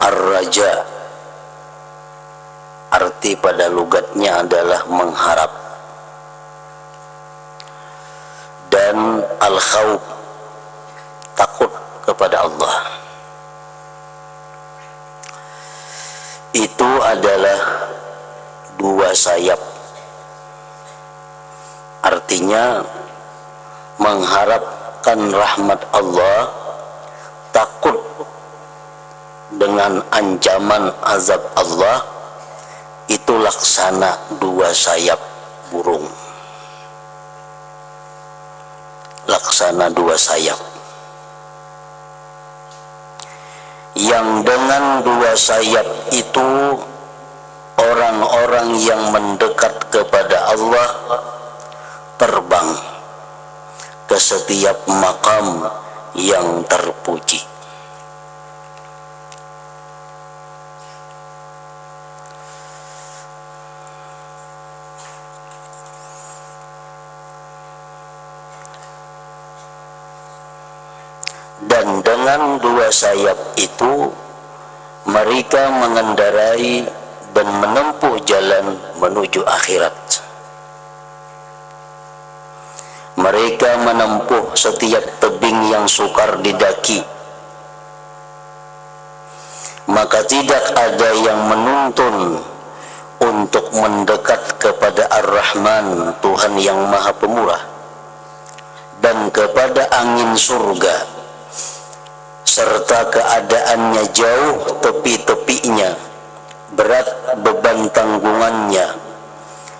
ar-raja, arti pada logatnya adalah mengharap, dan al-khawf, takut kepada Allah. Itu adalah dua sayap. Artinya mengharapkan rahmat Allah, takut dengan ancaman azab Allah, itu laksana dua sayap burung. Laksana dua sayap. Yang dengan dua sayap itu orang-orang yang mendekat kepada Allah terbang ke setiap makam yang terpuji. Dan dengan dua sayap itu mereka mengendarai dan menempuh jalan menuju akhirat. Mereka menempuh setiap tebing yang sukar didaki. Maka tidak ada yang menuntun untuk mendekat kepada Ar-Rahman, Tuhan yang Maha Pemurah, dan kepada angin surga, serta keadaannya jauh tepi-tepinya, berat beban tanggungannya,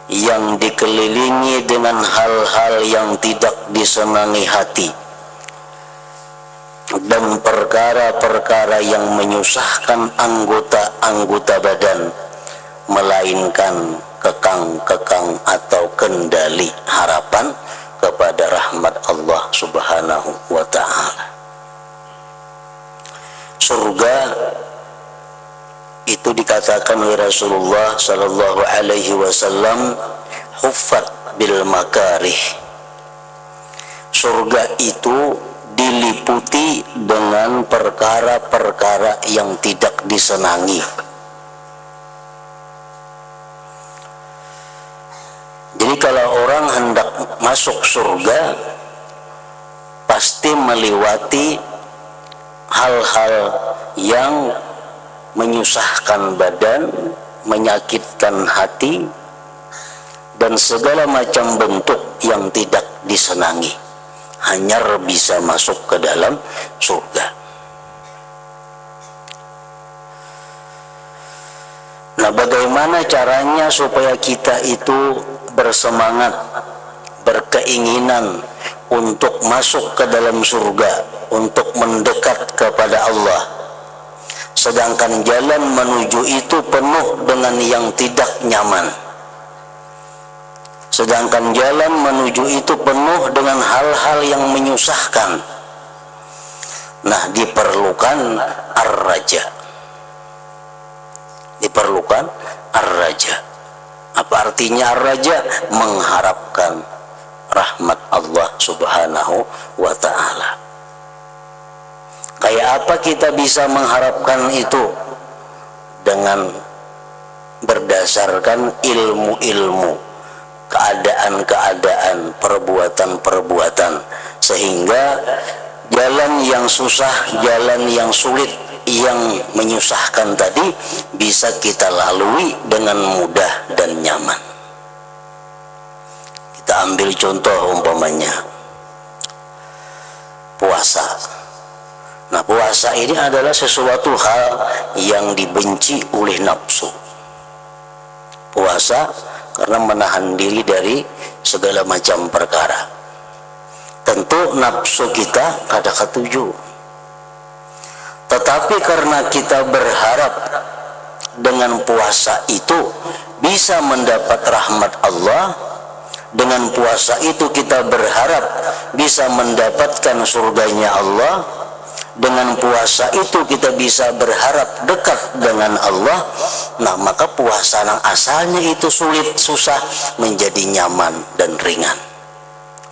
yang dikelilingi dengan hal-hal yang tidak disenangi hati, dan perkara-perkara yang menyusahkan anggota-anggota badan, melainkan kekang-kekang atau kendali harapan kepada rahmat Allah Subhanahu wa ta'ala. Surga itu dikatakan oleh Rasulullah sallallahu alaihi wasallam huffat bil makarih. Surga itu diliputi dengan perkara-perkara yang tidak disenangi. Jadi kalau orang hendak masuk surga pasti melewati hal-hal yang menyusahkan badan, menyakitkan hati, dan segala macam bentuk yang tidak disenangi, hanya bisa masuk ke dalam surga. Nah, bagaimana caranya supaya kita itu bersemangat, berkeinginan untuk masuk ke dalam surga, untuk mendekat kepada Allah, sedangkan jalan menuju itu penuh dengan yang tidak nyaman, sedangkan jalan menuju itu penuh dengan hal-hal yang menyusahkan. Nah, diperlukan ar-raja. Diperlukan ar-raja. Apa artinya ar-raja? Mengharapkan rahmat Allah Subhanahu wa ta'ala. Kayak apa kita bisa mengharapkan itu? Dengan berdasarkan ilmu-ilmu, keadaan-keadaan, perbuatan-perbuatan, sehingga jalan yang susah, jalan yang sulit, yang menyusahkan tadi bisa kita lalui dengan mudah dan nyaman. Kita ambil contoh umpamanya puasa. Nah, puasa ini adalah sesuatu hal yang dibenci oleh nafsu. Puasa karena menahan diri dari segala macam perkara. Tentu nafsu kita kada ketuju. Tetapi karena kita berharap dengan puasa itu bisa mendapat rahmat Allah, dengan puasa itu kita berharap bisa mendapatkan surganya Allah, dengan puasa itu kita bisa berharap dekat dengan Allah. Nah, maka puasa yang asalnya itu sulit, susah, menjadi nyaman dan ringan.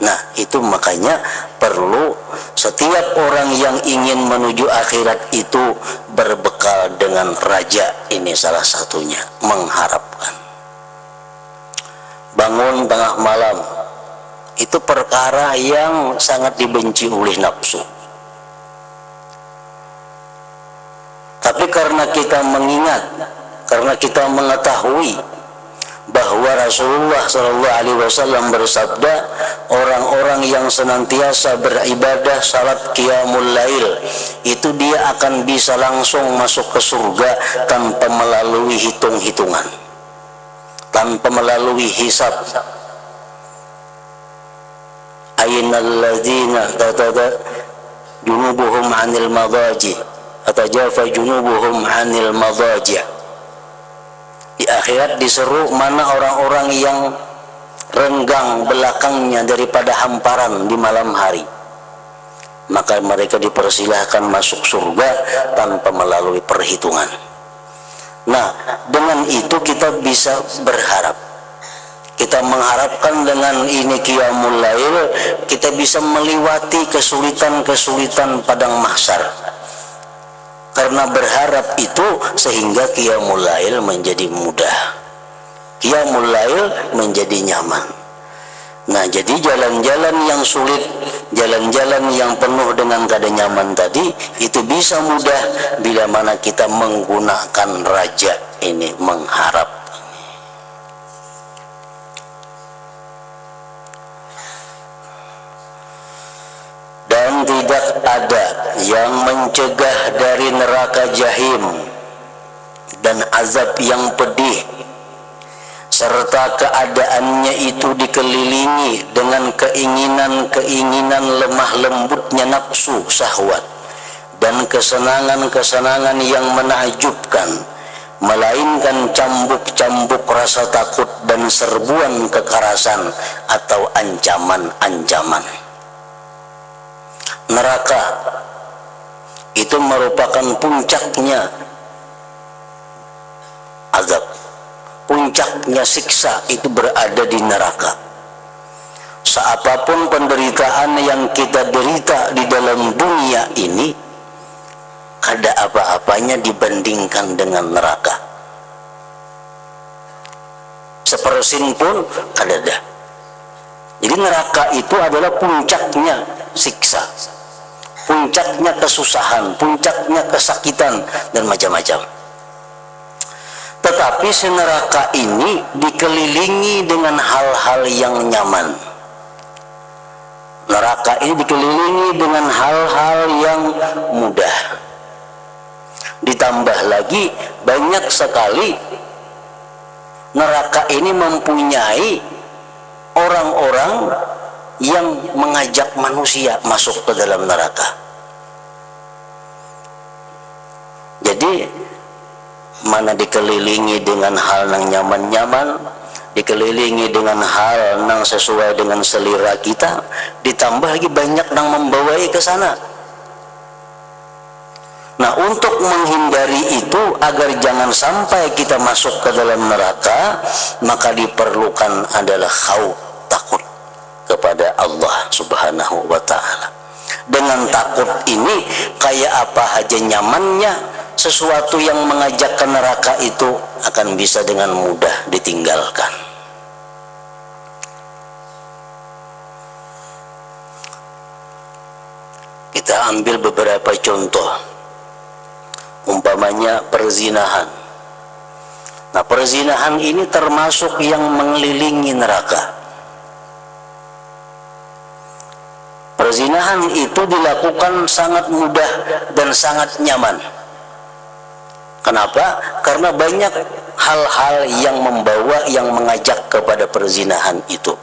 Nah, itu makanya perlu setiap orang yang ingin menuju akhirat itu berbekal dengan dengan raja, ini salah satunya, mengharapkan. Bangun tengah malam itu perkara yang sangat dibenci oleh nafsu. Tapi karena kita mengingat, karena kita mengetahui bahwa Rasulullah SAW bersabda, orang-orang yang senantiasa beribadah salat qiyamul lail itu dia akan bisa langsung masuk ke surga tanpa melalui hitung-hitungan, tanpa melalui hisab. Ainal ladzina junubuhum 'anil madaji atajafa junubuhum 'anil madaji. Di akhirat diseru, mana orang-orang yang renggang belakangnya daripada hamparan di malam hari, maka mereka dipersilahkan masuk surga tanpa melalui perhitungan. Nah, dengan itu kita bisa berharap, kita mengharapkan dengan ini qiyamul lail kita bisa melewati kesulitan-kesulitan padang mahsyar. Karena berharap itu sehingga qiyamul lail menjadi mudah, qiyamul lail menjadi nyaman. Nah, jadi jalan-jalan yang sulit, jalan-jalan yang penuh dengan kada nyaman tadi itu bisa mudah bila mana kita menggunakan raja ini, mengharap. Dan tidak ada yang mencegah dari neraka jahim dan azab yang pedih, serta keadaannya itu dikelilingi dengan keinginan-keinginan lemah lembutnya nafsu syahwat dan kesenangan-kesenangan yang menakjubkan, melainkan cambuk-cambuk rasa takut dan serbuan kekerasan atau ancaman-ancaman. Neraka itu merupakan puncaknya azab, puncaknya siksa itu berada di neraka. Seapapun penderitaan yang kita derita di dalam dunia ini, ada apa-apanya dibandingkan dengan neraka. Sepersen pun kada ada. Jadi neraka itu adalah puncaknya siksa, puncaknya kesusahan, puncaknya kesakitan dan macam-macam. Tetapi si neraka ini dikelilingi dengan hal-hal yang nyaman. Neraka ini dikelilingi dengan hal-hal yang mudah. Ditambah lagi banyak sekali neraka ini mempunyai orang-orang yang mengajak manusia masuk ke dalam neraka. Jadi mana dikelilingi dengan hal yang nyaman-nyaman, dikelilingi dengan hal yang sesuai dengan selera kita, ditambah lagi banyak yang membawai ke sana. Nah, untuk menghindari itu agar jangan sampai kita masuk ke dalam neraka, maka diperlukan adalah khauf, takut kepada Allah Subhanahu wa ta'ala. Dengan takut ini kayak apa aja nyamannya, sesuatu yang mengajak ke neraka itu akan bisa dengan mudah ditinggalkan. Kita ambil beberapa contoh. Umpamanya perzinahan. Nah, perzinahan ini termasuk yang mengelilingi neraka. Perzinahan itu dilakukan sangat mudah dan sangat nyaman. Kenapa? Karena banyak hal-hal yang membawa, yang mengajak kepada perzinahan itu.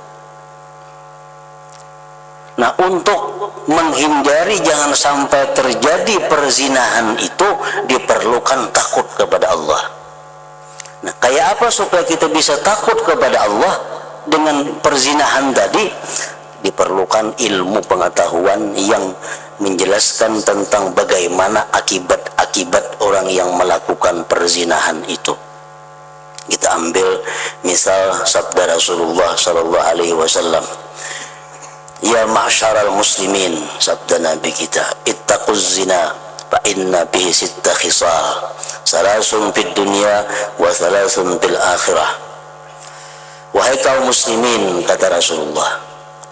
Nah, untuk menghindari jangan sampai terjadi perzinahan itu diperlukan takut kepada Allah. Nah, kayak apa supaya kita bisa takut kepada Allah dengan perzinahan tadi? Diperlukan ilmu pengetahuan yang menjelaskan tentang bagaimana akibat-akibat orang yang melakukan perzinahan itu. Kita ambil misal sabda Rasulullah sallallahu alaihi wasallam, "Ya ma'syaral muslimin," sabda Nabi kita, "ittaquz zina fa inna bihi sitta khisal, salasun fid dunya wa salasun fil akhirah. Wahai kaum muslimin, kata Rasulullah,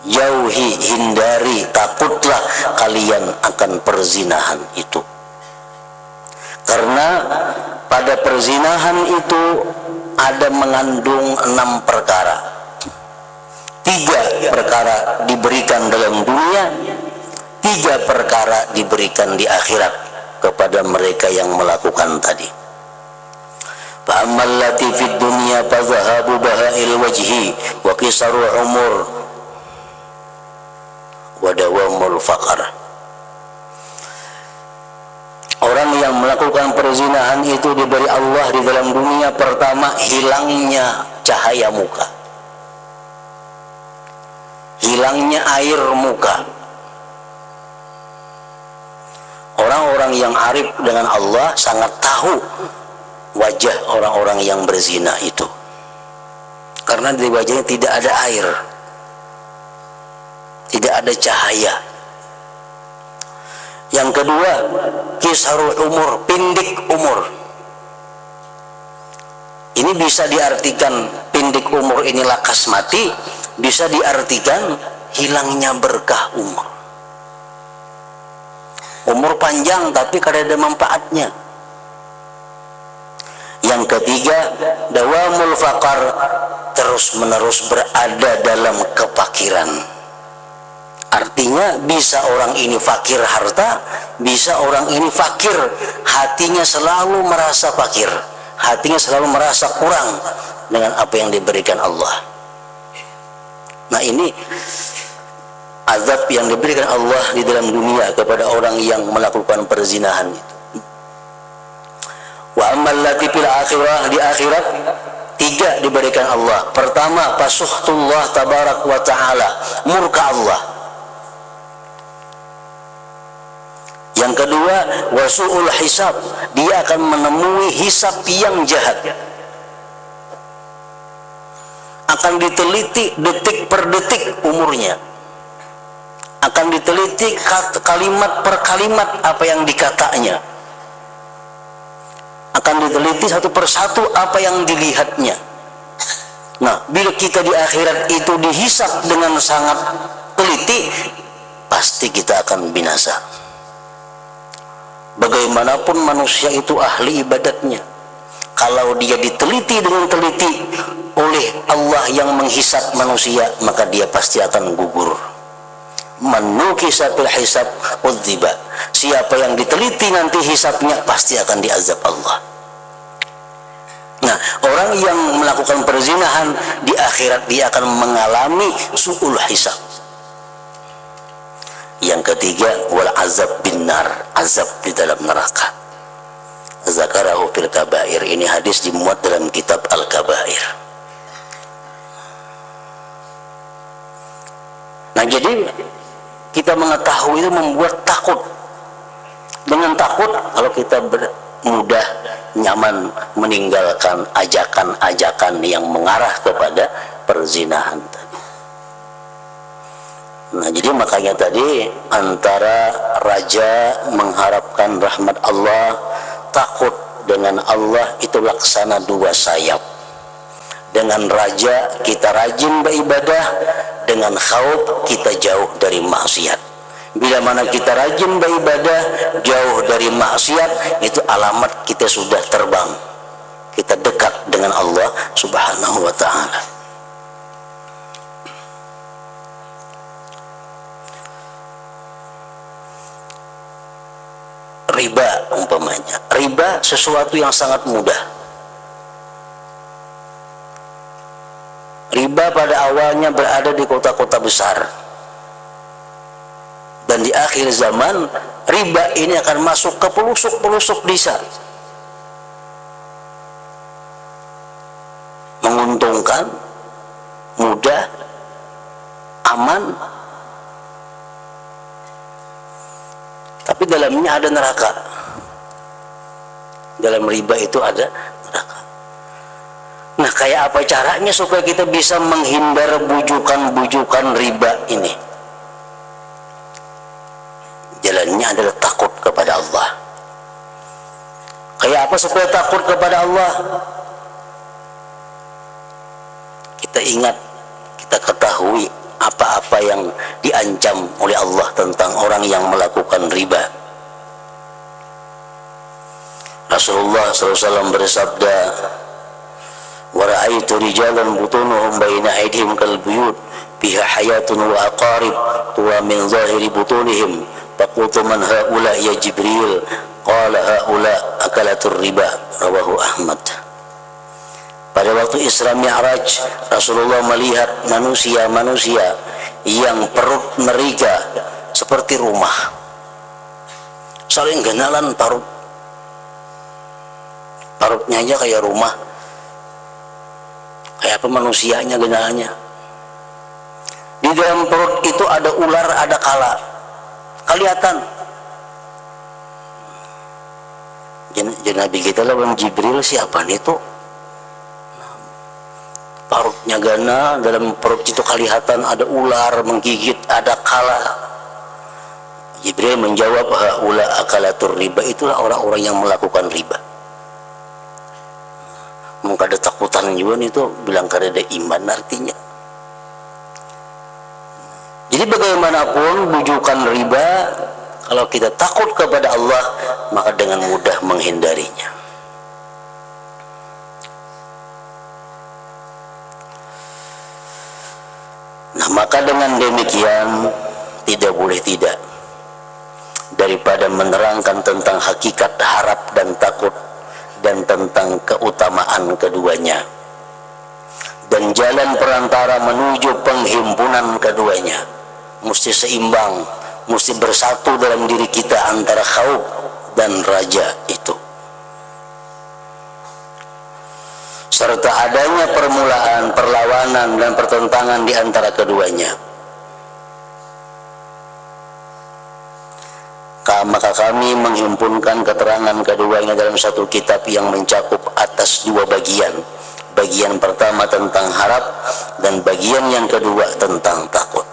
jauhi, hindari, takutlah kalian akan perzinahan itu. Karena pada perzinahan itu ada mengandung 6 perkara. 3 perkara diberikan dalam dunia, 3 perkara diberikan di akhirat kepada mereka yang melakukan tadi. Fa'ammal lati fid dunya fa zahabu baha'il wajhi wa qisaru umur wa dawamul faqar. Orang yang melakukan perzinahan itu diberi Allah di dalam dunia, pertama hilangnya cahaya muka, hilangnya air muka. Orang-orang yang arif dengan Allah sangat tahu wajah orang-orang yang berzina itu, karena di wajahnya tidak ada air, tidak ada cahaya. Yang kedua, kisarul umur, pindik umur. Ini bisa diartikan pindik umur inilah kasmati, bisa diartikan hilangnya berkah umur. Umur panjang tapi kada ada manfaatnya. Yang ketiga, dawamul faqar, terus menerus berada dalam kefakiran. Artinya bisa orang ini fakir harta, bisa orang ini fakir hatinya, selalu merasa fakir, hatinya selalu merasa kurang dengan apa yang diberikan Allah. Nah, ini azab yang diberikan Allah di dalam dunia kepada orang yang melakukan perzinahan itu. Wa ammal lati fil akhirah, di akhirat 3 diberikan Allah. Pertama, fasuhtullah tabarak wa ta'ala, murka Allah. Yang kedua, wasu'ul hisab, dia akan menemui hisab yang jahat, akan diteliti detik per detik umurnya, akan diteliti kalimat per kalimat apa yang dikatanya, akan diteliti satu persatu apa yang dilihatnya. Nah, bila kita di akhirat itu dihisab dengan sangat teliti, pasti kita akan binasa. Bagaimanapun manusia itu ahli ibadatnya, kalau dia diteliti dengan teliti oleh Allah yang menghisab manusia, maka dia pasti akan gugur. Manukisa fil hisab udziba, siapa yang diteliti nanti hisabnya pasti akan diazab Allah. Nah, orang yang melakukan perzinahan di akhirat dia akan mengalami su'ul hisab. Yang ketiga, wal azab binnar, azab di dalam neraka. Zakarahu fil kabair, ini hadis dimuat dalam kitab Al-Kabair. Nah, jadi kita mengetahui itu membuat takut. Dengan takut, kalau kita mudah nyaman meninggalkan ajakan-ajakan yang mengarah kepada perzinahan tadi. Nah, jadi makanya tadi antara raja mengharapkan rahmat Allah, takut dengan Allah, itu laksana 2 sayap. Dengan raja kita rajin beribadah, dengan khauf kita jauh dari maksiat. Bila mana kita rajin beribadah, jauh dari maksiat, itu alamat kita sudah terbang, kita dekat dengan Allah Subhanahu wa ta'ala. Riba umpamanya, riba sesuatu yang sangat mudah. Riba pada awalnya berada di kota-kota besar, dan di akhir zaman riba ini akan masuk ke pelosok-pelosok desa. Menguntungkan, mudah, aman, tapi dalamnya ada neraka. Dalam riba itu ada neraka. Nah, kayak apa caranya supaya kita bisa menghindar bujukan-bujukan riba ini? Jalannya adalah takut kepada Allah. Kayak apa supaya takut kepada Allah? Kita ingat, kita ketahui apa-apa yang diancam oleh Allah tentang orang yang melakukan riba. Rasulullah SAW bersabda, wa ra'aitu rijalan butunuhum baina aydihim kal buyut fiha hayatun wa aqarib tuwa min zahiri butunihim faqultu man haula ya Jibril qala haula akalatur riba, rawahu Ahmad. Pada waktu Isra Mi'raj, Rasulullah melihat manusia-manusia yang perut mereka seperti rumah, saling genalan parutnya aja kayak rumah, kayak apa manusianya genalannya. Di dalam perut itu ada ular, ada kala, kelihatan. Nabi kita lawan Jibril, siapa nih tuh? Parutnya gana, dalam perut itu kelihatan ada ular menggigit, ada kala. Jibril menjawab, haula akalatur riba, itulah orang-orang yang melakukan riba. Mungkin ada takutan juga nih tuh, bilang kada ada iman artinya. Jadi bagaimanapun bujukan riba, kalau kita takut kepada Allah, maka dengan mudah menghindarinya. Nah, maka dengan demikian tidak boleh tidak, daripada menerangkan tentang hakikat harap dan takut dan tentang keutamaan keduanya dan jalan perantara menuju penghimpunan keduanya, mesti seimbang, mesti bersatu dalam diri kita antara khauf dan raja itu, serta adanya permulaan, perlawanan dan pertentangan di antara keduanya. Maka kami menghimpunkan keterangan keduanya dalam satu kitab yang mencakup atas dua bagian. Bagian pertama tentang harap dan bagian yang kedua tentang takut.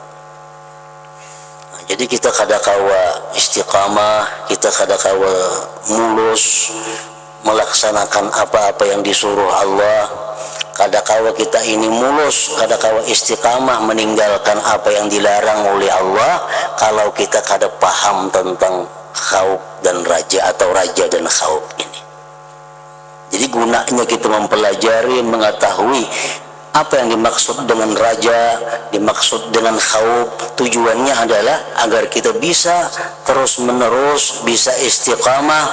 Nah, jadi kita kadakawa istiqamah, kita kadakawa mulus melaksanakan apa-apa yang disuruh Allah. Kadakawa kita ini mulus, kadakawa istiqamah meninggalkan apa yang dilarang oleh Allah, kalau kita kada paham tentang khauf dan raja atau raja dan khauf ini. Jadi gunanya kita mempelajari, mengetahui apa yang dimaksud dengan raja, dimaksud dengan khauf. Tujuannya adalah agar kita bisa terus menerus bisa istiqamah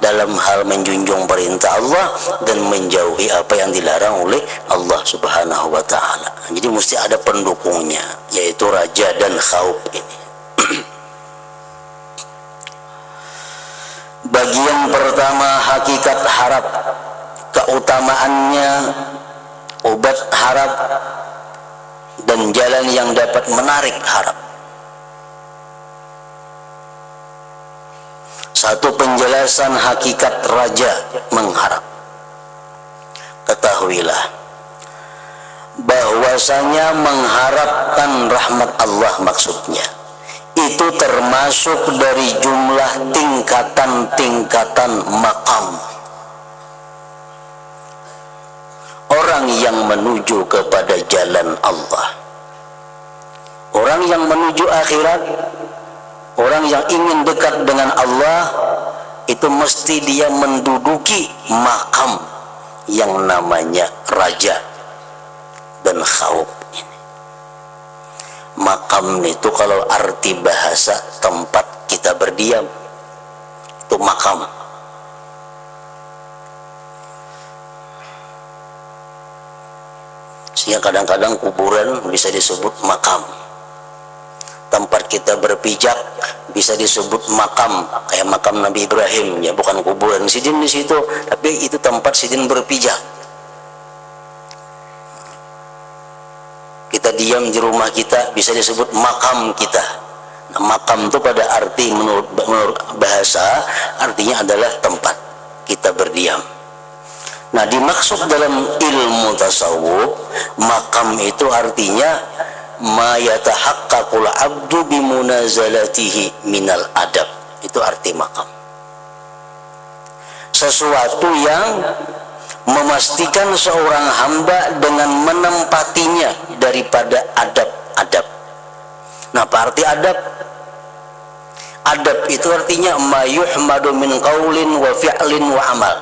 dalam hal menjunjung perintah Allah dan menjauhi apa yang dilarang oleh Allah Subhanahu wa ta'ala. Jadi mesti ada pendukungnya, yaitu raja dan khauf ini. Bagian pertama, hakikat harap, keutamaannya, obat harap dan jalan yang dapat menarik harap. Satu penjelasan hakikat raja mengharap. Ketahuilah bahwasanya mengharapkan rahmat Allah maksudnya itu termasuk dari jumlah tingkatan-tingkatan maqam orang yang menuju kepada jalan Allah, orang yang menuju akhirat. Orang yang ingin dekat dengan Allah itu mesti dia menduduki makam yang namanya raja dan khauf ini. Makam itu kalau arti bahasa tempat kita berdiam, itu makam. Sehingga kadang-kadang kuburan bisa disebut makam. Tempat kita berpijak bisa disebut makam, kayak makam Nabi Ibrahim, ya bukan kuburan sidin di situ, tapi itu tempat sidin berpijak. Kita diam di rumah kita bisa disebut makam kita. Nah, makam itu pada arti menurut bahasa artinya adalah tempat kita berdiam. Nah, dimaksud dalam ilmu tasawuf, makam itu artinya ma yatahaqqaqul abdu bimunazalatihi minal adab. Itu arti makam. sesuatu yang memastikan seorang hamba dengan menempatinya daripada adab-adab. Nah, apa arti adab? Adab itu artinya ma yuhmadu min qaulin wa fi'lin wa amal.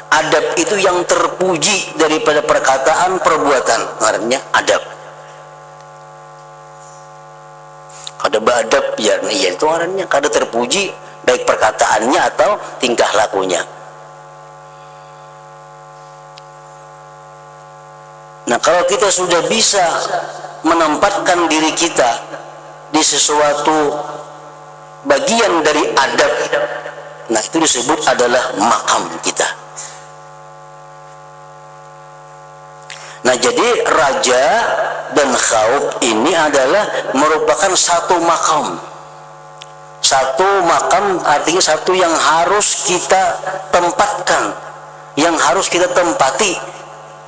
Adab itu yang terpuji daripada perkataan, perbuatan, artinya adab. Kada beadab ya, itu artinya kada terpuji baik perkataannya atau tingkah lakunya. Nah, kalau kita sudah bisa menempatkan diri kita di sesuatu bagian dari adab, nah itu disebut adalah makam kita. Nah, jadi raja dan khauf ini adalah merupakan satu makam. Satu makam artinya satu yang harus kita tempatkan, yang harus kita tempati,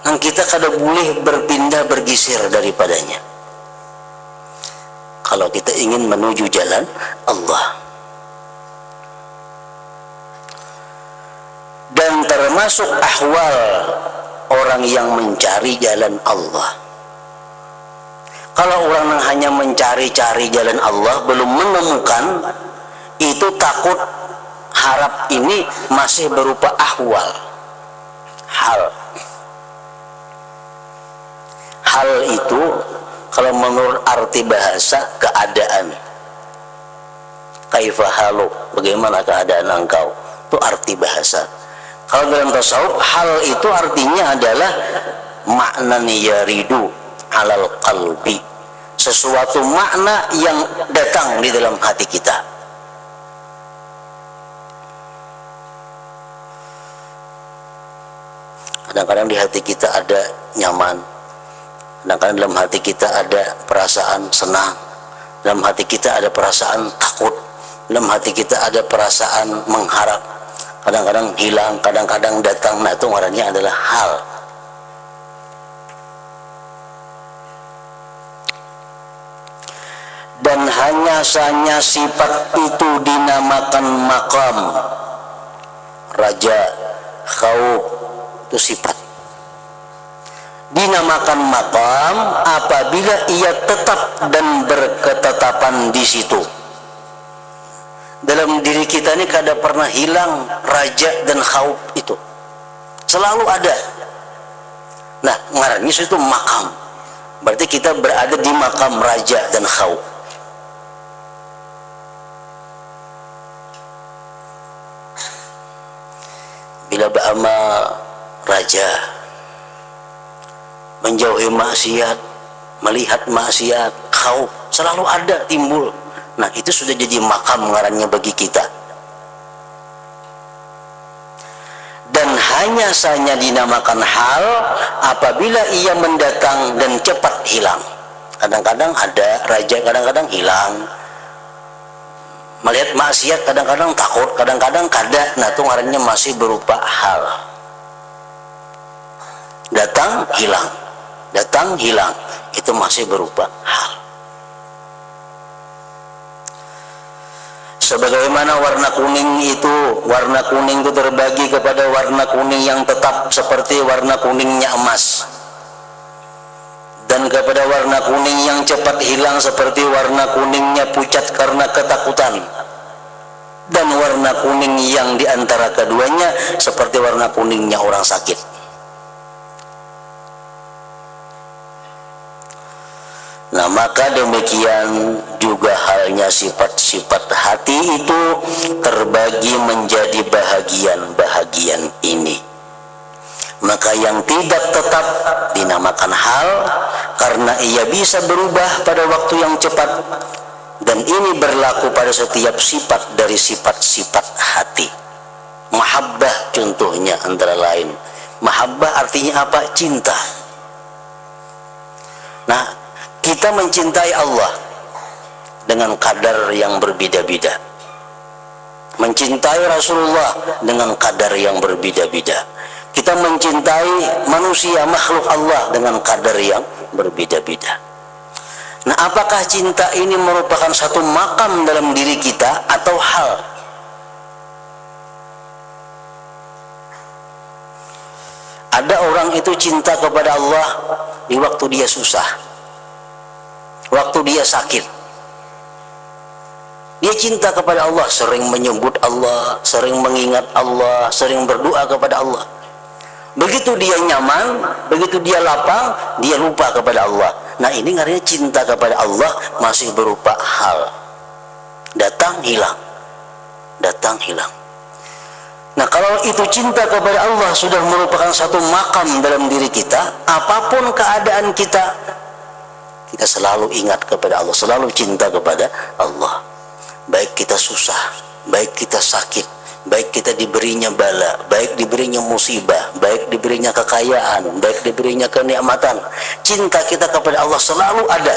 dan kita kada boleh berpindah bergeser daripadanya kalau kita ingin menuju jalan Allah. Dan termasuk ahwal orang yang mencari jalan Allah. Kalau orang yang hanya mencari-cari jalan Allah belum menemukan, itu takut harap ini masih berupa ahwal, hal itu kalau menurut arti bahasa keadaan. Kaifa halu, bagaimana keadaan engkau, itu arti bahasa. Kalau dalam tasawuf, hal itu artinya adalah makna yaridu alal qalbi, sesuatu makna yang datang di dalam hati kita. Kadang-kadang di hati kita ada nyaman, kadang-kadang dalam hati kita ada perasaan senang, dalam hati kita ada perasaan takut, dalam hati kita ada perasaan mengharap. Kadang-kadang hilang, kadang-kadang datang. Nah, itu ngarannya adalah hal. Dan hanya saja sifat itu dinamakan makam. Raja, khauf, itu sifat. Dinamakan makam apabila ia tetap dan berketetapan di situ. Dalam diri kita ini kada pernah hilang raja dan khauf itu, selalu ada. Nah, ngarannya itu makam, berarti kita berada di makam raja dan khauf. Bila beramal raja, menjauhi maksiat, melihat maksiat, khauf selalu ada timbul. Nah, itu sudah jadi makam ngarannya bagi kita. Dan hanya saja dinamakan hal apabila ia mendatang dan cepat hilang. Kadang-kadang ada raja, kadang-kadang hilang. Melihat maksiat kadang-kadang takut, kadang-kadang kada. Nah, itu ngarannya masih berupa hal. Datang, hilang. Datang, hilang. Itu masih berupa hal. Sebagaimana warna kuning itu terbagi kepada warna kuning yang tetap seperti warna kuningnya emas, dan kepada warna kuning yang cepat hilang seperti warna kuningnya pucat karena ketakutan, dan warna kuning yang diantara keduanya seperti warna kuningnya orang sakit. Nah, maka demikian juga halnya sifat-sifat hati itu terbagi menjadi bahagian-bahagian ini. Maka yang tidak tetap dinamakan hal karena ia bisa berubah pada waktu yang cepat, dan ini berlaku pada setiap sifat dari sifat-sifat hati. Mahabbah contohnya antara lain. Mahabbah artinya apa? Cinta. Nah, kita mencintai Allah dengan kadar yang berbeda-beda, mencintai Rasulullah dengan kadar yang berbeda-beda, kita mencintai manusia makhluk Allah dengan kadar yang berbeda-beda. Nah, apakah cinta ini merupakan satu makam dalam diri kita atau hal? Ada orang itu cinta kepada Allah di waktu dia susah, waktu dia sakit. Dia cinta kepada Allah, sering menyebut Allah, sering mengingat Allah, sering berdoa kepada Allah. Begitu dia nyaman, begitu dia lapang, dia lupa kepada Allah. Nah, ini artinya cinta kepada Allah masih berupa hal. Datang, hilang. Datang, hilang. Nah, kalau itu cinta kepada Allah sudah merupakan satu makam dalam diri kita, apapun keadaan kita, kita selalu ingat kepada Allah, selalu cinta kepada Allah. Baik kita susah, baik kita sakit, baik kita diberinya bala, baik diberinya musibah, baik diberinya kekayaan, baik diberinya kenikmatan, cinta kita kepada Allah selalu ada.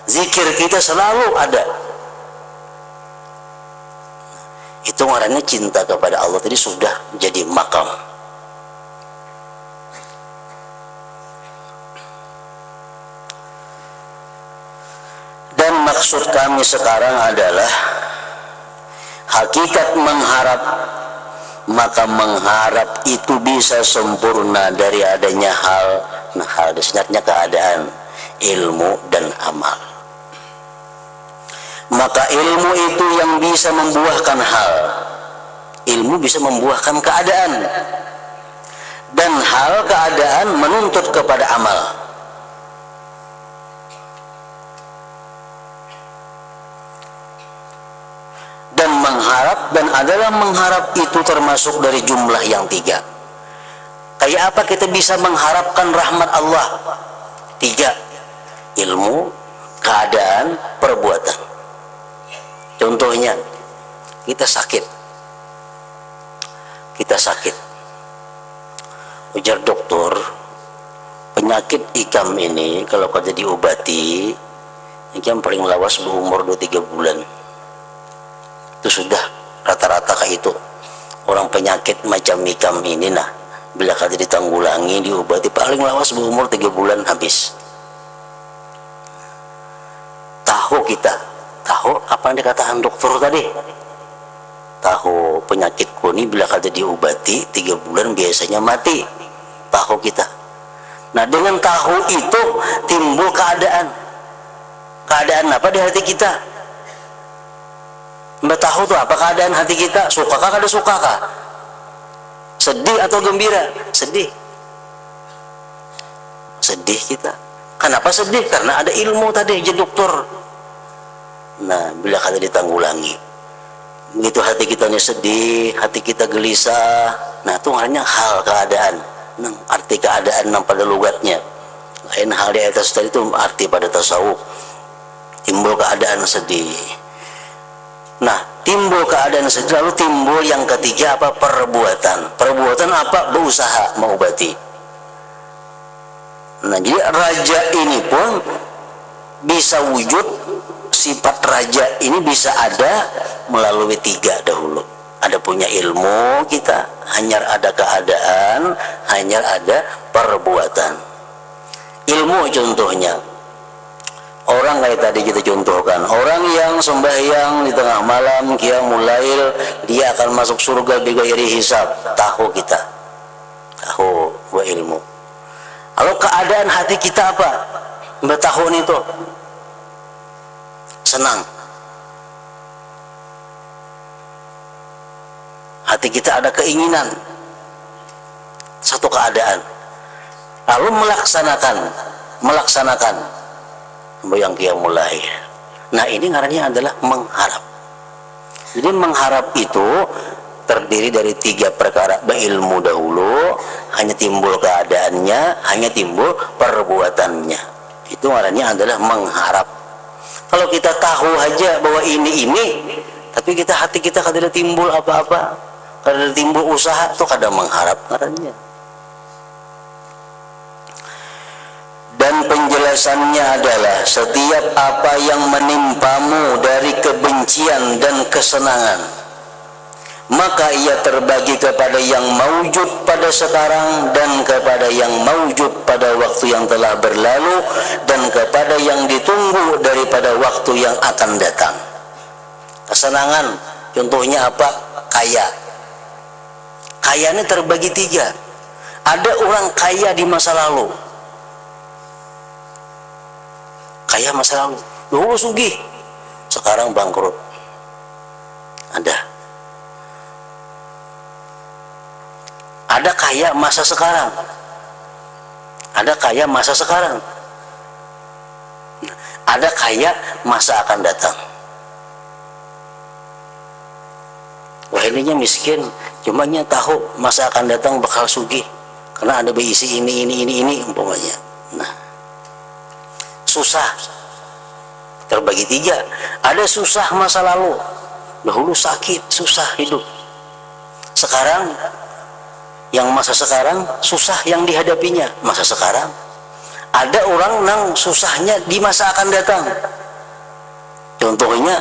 Zikir kita selalu ada. Itu ngarannya cinta kepada Allah tadi sudah jadi makam. Dan maksud kami sekarang adalah hakikat mengharap, maka mengharap itu bisa sempurna dari adanya hal. Nah, hal sebenarnya keadaan, ilmu dan amal. Maka ilmu itu yang bisa membuahkan hal. Ilmu bisa membuahkan keadaan. Dan hal keadaan menuntut kepada amal. Dan mengharap, dan adalah mengharap itu termasuk dari jumlah yang 3. Kayak apa kita bisa mengharapkan rahmat Allah? 3. Ilmu, keadaan, perbuatan. Contohnya, kita sakit. Ujar dokter, penyakit ikam ini kalau kada diobati, ikam paling lawas berumur 2-3 bulan. Itu sudah rata-rata kayak itu. Orang penyakit macam ikam ini, nah, bila kada ditanggulangi, diobati, paling lawas berumur 3 bulan habis. Tahu apa yang dikatakan dokter tadi? Tahu penyakitku ini bila kada diobati 3 bulan biasanya mati. Tahu kita. Nah, dengan tahu itu timbul keadaan. Keadaan apa di hati kita? Mbak tahu tuh apa keadaan hati kita? Sukakah kada sukakah? Sedih atau gembira? Sedih. Sedih kita. Kenapa sedih? Karena ada ilmu tadi jadi dokter. Nah, bila kada ditanggulangi, begitu hati kita ini sedih, hati kita gelisah, nah itu hanya hal keadaan. Nah, arti keadaan yang pada logatnya. Lain hal di atas tadi itu arti pada tasawuf. Timbul keadaan sedih. Nah, timbul keadaan sedih, lalu timbul yang ketiga apa? Perbuatan. Perbuatan apa? Berusaha mengobati. Nah, jadi raja ini pun bisa wujud. Sifat raja ini bisa ada melalui 3 dahulu. Ada punya ilmu kita, hanya ada keadaan, hanya ada perbuatan. Ilmu contohnya, orang kayak tadi kita contohkan, orang yang sembahyang di tengah malam, qiyamul lail, dia akan masuk surga bighairi hisab. Tahu kita, tahu wa ilmu. Lalu keadaan hati kita apa? Bertahun itu senang, hati kita ada keinginan, satu keadaan, lalu melaksanakan yang dia mulai. Nah, ini ngarannya adalah mengharap. Jadi mengharap itu terdiri dari 3 perkara. Berilmu dahulu, hanya timbul keadaannya, hanya timbul perbuatannya. Itu ngarannya adalah mengharap. Kalau kita tahu aja bahwa ini, tapi hati kita kada timbul apa-apa, kada timbul usaha, itu kada mengharap ngarannya. Dan penjelasannya adalah setiap apa yang menimpamu dari kebencian dan kesenangan, maka ia terbagi kepada yang maujud pada sekarang dan kepada yang maujud pada waktu yang telah berlalu dan kepada yang ditunggu daripada waktu yang akan datang. Kesenangan contohnya apa? Kaya. Kaya ini terbagi 3. Ada orang kaya di masa lalu, kaya masa lalu, dulu sugih, sekarang bangkrut. Ada kaya masa sekarang, ada kaya masa sekarang, ada kaya masa akan datang. Wah, ininya miskin, cumanya tahu masa akan datang bakal sugih karena ada berisi ini umpamanya. Nah, susah terbagi tiga. Ada susah masa lalu, dahulu sakit, susah hidup. Sekarang yang masa sekarang susah yang dihadapinya masa sekarang. Ada orang nang susahnya di masa akan datang. Contohnya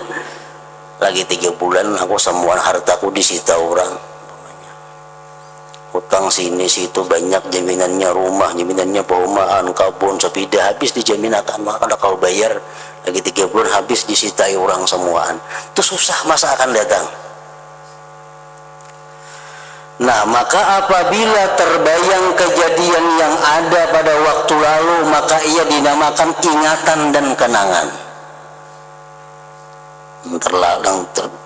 lagi 3 bulan aku semua hartaku disita orang, hutang sini situ banyak, jaminannya rumah, jaminannya perumahan, kebun, sepeda habis dijaminakan, maka kalau bayar lagi 3 bulan habis disitai orang semuaan. Itu susah masa akan datang. Nah, maka apabila terbayang kejadian yang ada pada waktu lalu, maka ia dinamakan ingatan dan kenangan.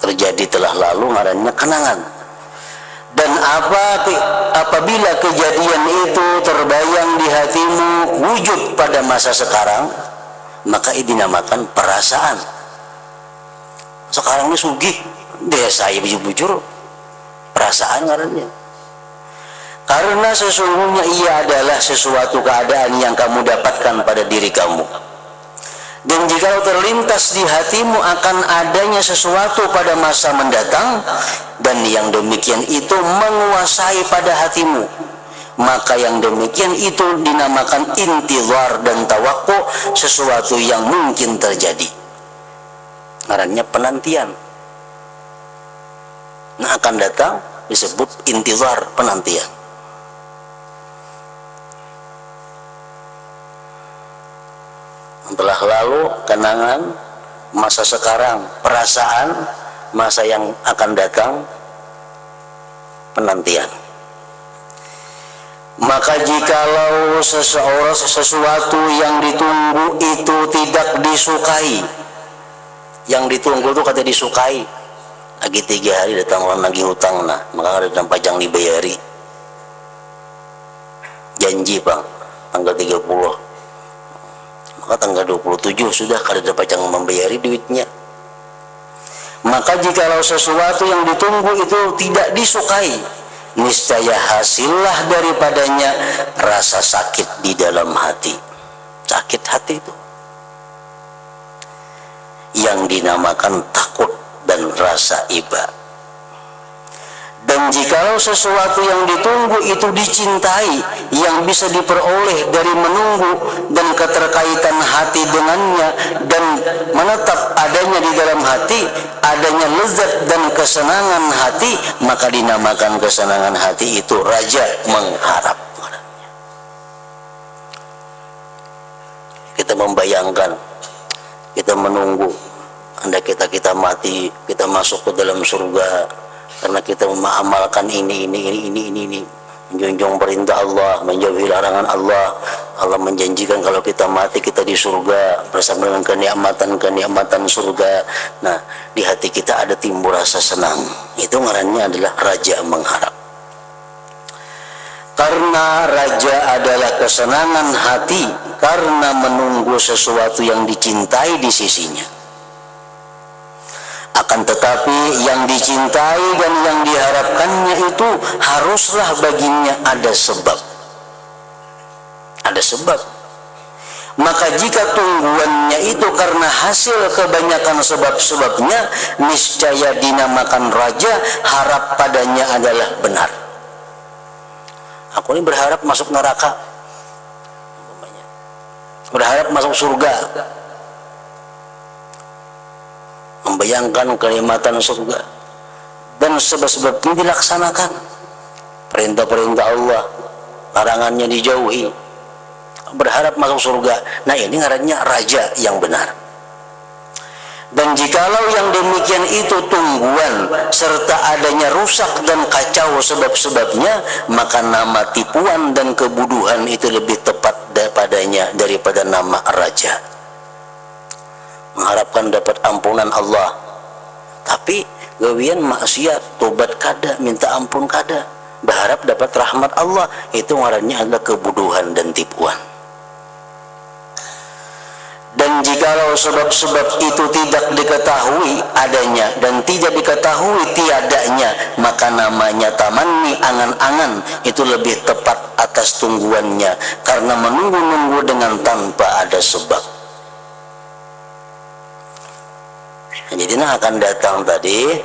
Terjadi telah lalu, ngarannya kenangan. Dan apabila kejadian itu terbayang di hatimu wujud pada masa sekarang, maka ia dinamakan perasaan. Sekarang ini sugih, desa ya bujur-bujur, perasaan ngarannya. Karena sesungguhnya ia adalah sesuatu keadaan yang kamu dapatkan pada diri kamu. Dan jika terlintas di hatimu akan adanya sesuatu pada masa mendatang, dan yang demikian itu menguasai pada hatimu, maka yang demikian itu dinamakan intizar dan tawakku, sesuatu yang mungkin terjadi. Ngarannya penantian. Nah, akan datang disebut intizar, penantian. Telah lalu kenangan, masa sekarang perasaan, masa yang akan datang penantian. Maka jikalau sesuatu yang ditunggu itu tidak disukai, yang ditunggu itu kata disukai, lagi 3 hari datang orang lagi hutang, nah maka ada pajang dibayari, janji bang tanggal 30, maka tanggal 27 sudah kada pajang membayari duitnya. Maka jikalau sesuatu yang ditunggu itu tidak disukai, niscaya hasillah daripadanya rasa sakit di dalam hati. Sakit hati itu yang dinamakan takut dan rasa iba. Dan jikalau sesuatu yang ditunggu itu dicintai, yang bisa diperoleh dari menunggu dan keterkaitan hati dengannya, dan menetap adanya di dalam hati, adanya lezat dan kesenangan hati, maka dinamakan kesenangan hati itu raja mengharap. Kita membayangkan, kita menunggu, andai kita mati, kita masuk ke dalam surga karena kita mengamalkan ini, menjunjung perintah Allah, menjauhi larangan Allah. Allah menjanjikan kalau kita mati kita di surga bersama dengan kenikmatan surga. Nah, di hati kita ada timbul rasa senang. Itu ngarannya adalah raja mengharap. Karena raja adalah kesenangan hati karena menunggu sesuatu yang dicintai di sisinya. Akan tetapi yang dicintai dan yang diharapkannya itu haruslah baginya ada sebab. Ada sebab. Maka jika tungguannya itu karena hasil kebanyakan sebab-sebabnya, niscaya dinamakan raja, harap padanya adalah benar. Aku ini berharap masuk neraka, berharap masuk surga, membayangkan kenikmatan surga, dan sebab-sebab ini dilaksanakan, perintah-perintah Allah, larangannya dijauhi, berharap masuk surga. Nah, ini ngarannya raja yang benar. Dan jikalau yang demikian itu tungguan serta adanya rusak dan kacau sebab-sebabnya, maka nama tipuan dan kebodohan itu lebih tepat padanya daripada nama raja. Mengharapkan dapat ampunan Allah, tapi gawian maksiat, tobat kada, minta ampun kada, berharap dapat rahmat Allah, itu ngarannya adalah kebodohan dan tipuan. Dan jikalau sebab-sebab itu tidak diketahui adanya dan tidak diketahui tiadanya, maka namanya tamanni, angan-angan, itu lebih tepat atas tungguannya, karena menunggu-nunggu dengan tanpa ada sebab. Jadi akan datang tadi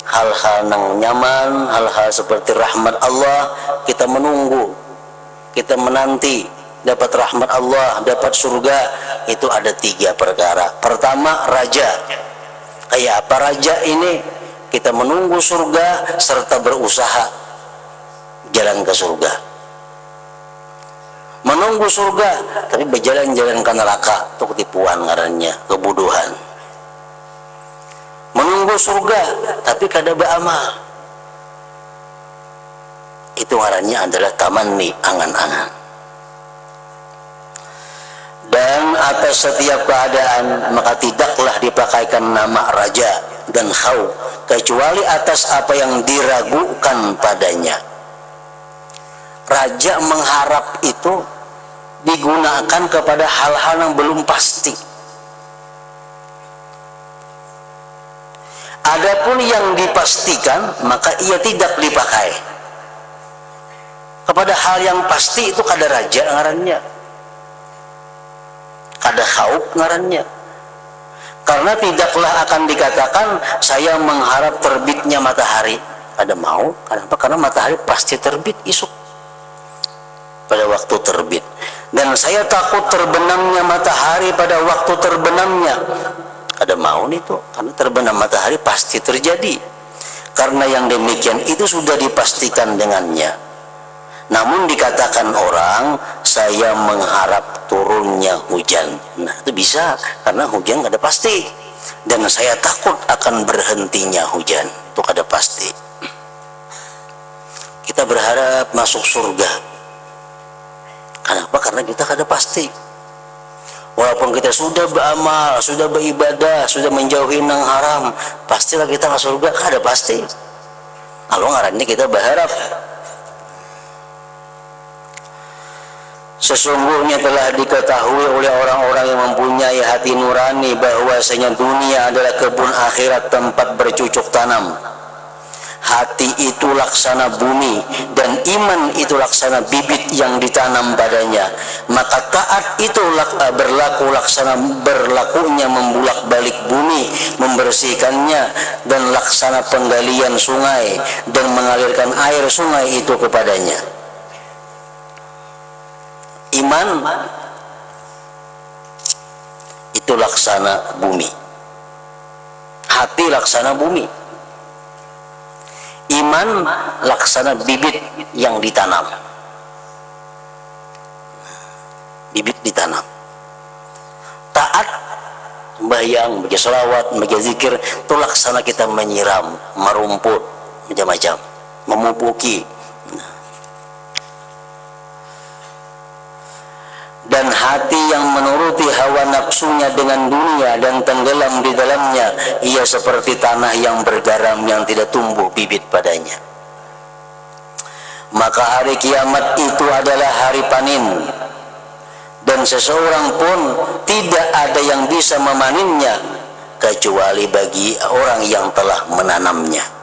hal-hal yang nyaman, hal-hal seperti rahmat Allah, kita menunggu, kita menanti dapat rahmat Allah, dapat surga. Itu ada 3 perkara. Pertama, raja. Kayak apa raja ini? Kita menunggu surga serta berusaha jalan ke surga. Menunggu surga tapi berjalan-jalan ke neraka, itu ketipuan ngarannya, kebodohan. Menunggu surga tapi kada beramal, itu ngarannya adalah tamanni, angan-angan. Dan atas setiap keadaan maka tidaklah dipakaikan nama raja dan khauf kecuali atas apa yang diragukan padanya. Raja mengharap itu digunakan kepada hal-hal yang belum pasti. Adapun yang dipastikan maka ia tidak dipakai. Kepada hal yang pasti itu kada raja ngarannya, kada khauf ngarannya. Karena tidaklah akan dikatakan saya mengharap terbitnya matahari, kada mau. Kenapa? Karena matahari pasti terbit esok pada waktu terbit. Dan saya takut terbenamnya matahari pada waktu terbenamnya, kada mau itu, karena terbenam matahari pasti terjadi. Karena yang demikian itu sudah dipastikan dengannya. Namun dikatakan orang, saya mengharap turunnya hujan. Nah itu bisa, karena hujan kada pasti. Dan saya takut akan berhentinya hujan, itu kada pasti. Kita berharap masuk surga. Kenapa? Karena kita kada pasti. Walaupun kita sudah beramal, sudah beribadah, sudah menjauhi yang haram, pastilah kita masuk surga, kada pasti. Kalau ngarannya kita berharap. Sesungguhnya telah diketahui oleh orang-orang yang mempunyai hati nurani bahwasanya dunia adalah kebun akhirat, tempat bercucuk tanam. Hati itu laksana bumi dan iman itu laksana bibit yang ditanam padanya. Maka taat itu berlaku laksana berlakunya membulak balik bumi, membersihkannya, dan laksana penggalian sungai dan mengalirkan air sungai itu kepadanya. Iman itu laksana bumi, hati laksana bumi, iman laksana bibit yang ditanam. Bibit ditanam. Taat, sembahyang, baca selawat, baca zikir, itu laksana kita menyiram, merumput, macam-macam, memupuki. Dan hati yang menuruti hawa nafsunya dengan dunia dan tenggelam di dalamnya, ia seperti tanah yang bergaram yang tidak tumbuh bibit padanya. Maka hari kiamat itu adalah hari panen, dan seseorang pun tidak ada yang bisa memaninnya kecuali bagi orang yang telah menanamnya.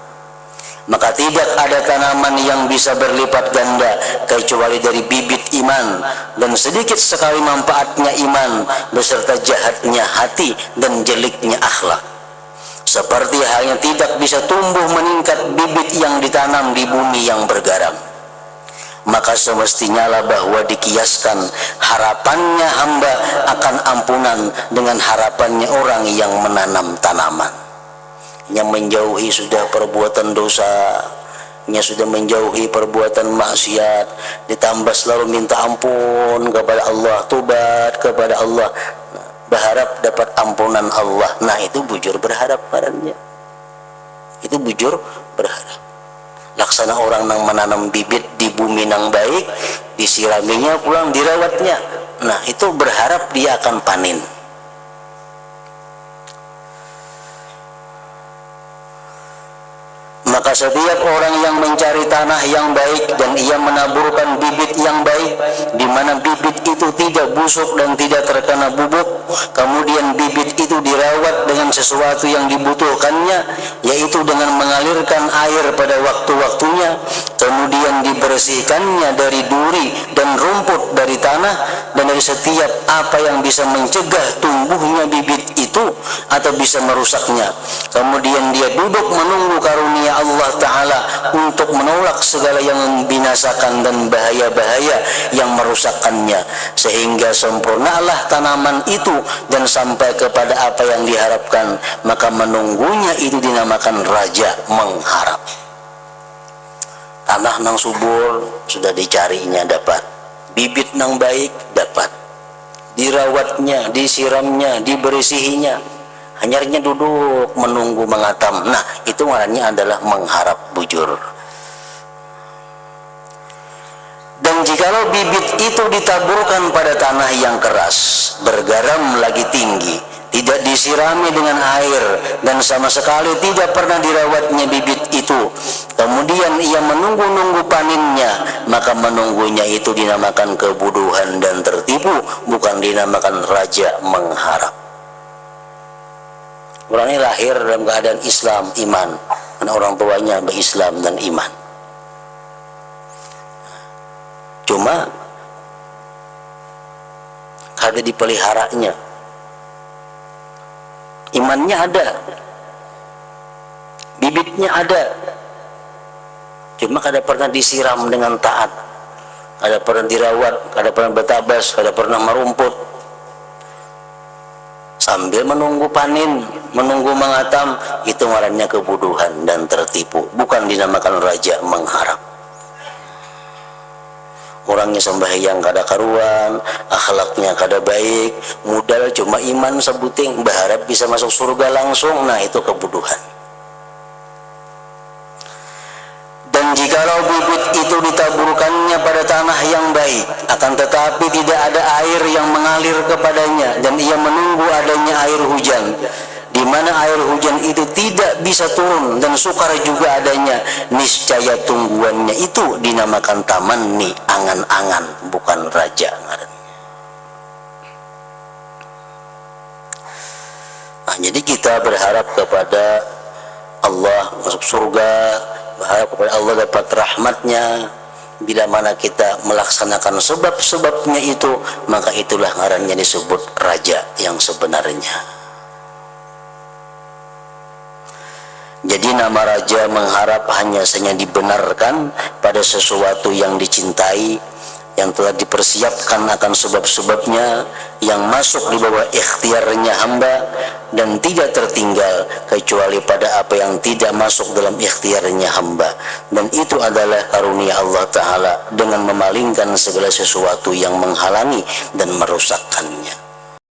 Maka tidak ada tanaman yang bisa berlipat ganda kecuali dari bibit iman, dan sedikit sekali manfaatnya iman beserta jahatnya hati dan jeleknya akhlak. Seperti halnya tidak bisa tumbuh meningkat bibit yang ditanam di bumi yang bergaram. Maka semestinya lah bahwa dikiaskan harapannya hamba akan ampunan dengan harapannya orang yang menanam tanaman. Yang menjauhi sudah perbuatan dosa, nya sudah menjauhi perbuatan maksiat, ditambah selalu minta ampun kepada Allah, tobat kepada Allah. Nah, berharap dapat ampunan Allah. Nah, itu bujur berharap padanya. Itu bujur berharap. Laksana orang yang menanam bibit di bumi yang baik, disiraminya pulang dirawatnya. Nah, itu berharap dia akan panen. Maka setiap orang yang mencari tanah yang baik dan ia menaburkan bibit yang baik, di mana bibit itu tidak busuk dan tidak terkena bubuk, kemudian bibit itu dirawat dengan sesuatu yang dibutuhkannya, yaitu dengan mengalirkan air pada waktu-waktunya, kemudian dibersihkannya dari duri dan rumput dari tanah dan dari setiap apa yang bisa mencegah tumbuhnya bibit itu atau bisa merusaknya. Kemudian dia duduk menunggu karunia Allah Ta'ala untuk menolak segala yang membinasakan dan bahaya-bahaya yang merusakkannya, sehingga sempurnalah tanaman itu dan sampai kepada apa yang diharapkan. Maka menunggunya itu dinamakan raja mengharap. Tanah nang subur sudah dicarinya dapat, bibit nang baik dapat, dirawatnya, disiramnya, dibersihinya, hanyarnya duduk menunggu mengatam. Nah, itu ngarannya adalah mengharap bujur. Dan jikalau bibit itu ditaburkan pada tanah yang keras, bergaram lagi tinggi, tidak disirami dengan air, dan sama sekali tidak pernah dirawatnya bibit itu, kemudian ia menunggu-nunggu paninnya, maka menunggunya itu dinamakan kebodohan dan tertipu, bukan dinamakan raja mengharap. Orang ini lahir dalam keadaan Islam, iman, karena orang tuanya berislam dan iman. Cuma kada dipeliharanya, imannya ada, bibitnya ada, cuma kada pernah disiram dengan taat, kada pernah dirawat, kada pernah bertabas, kada pernah merumput, sambil menunggu panen, menunggu mengatam. Itu ngarannya kebodohan dan tertipu, bukan dinamakan raja mengharap. Orangnya sembahyang kada karuan, akhlaknya kada baik, modal cuma iman sebuting, berharap bisa masuk surga langsung. Nah, itu kebodohan. Dan jikalau bibit itu ditaburkannya pada tanah yang baik, akan tetapi tidak ada air yang mengalir kepadanya, dan ia menunggu adanya air hujan, di mana air hujan itu tidak bisa turun dan sukar juga adanya, niscaya tungguannya itu dinamakan tamanni, angan-angan, bukan raja ngarannya. Nah, jadi kita berharap kepada Allah masuk surga, berharap kepada Allah dapat rahmatnya. Bila mana kita melaksanakan sebab-sebabnya itu, maka itulah ngarannya disebut raja yang sebenarnya. Jadi nama raja mengharap hanya saja dibenarkan pada sesuatu yang dicintai, yang telah dipersiapkan akan sebab-sebabnya, yang masuk di bawah ikhtiarnya hamba, dan tidak tertinggal kecuali pada apa yang tidak masuk dalam ikhtiarnya hamba. Dan itu adalah karunia Allah Ta'ala dengan memalingkan segala sesuatu yang menghalangi dan merusakkannya.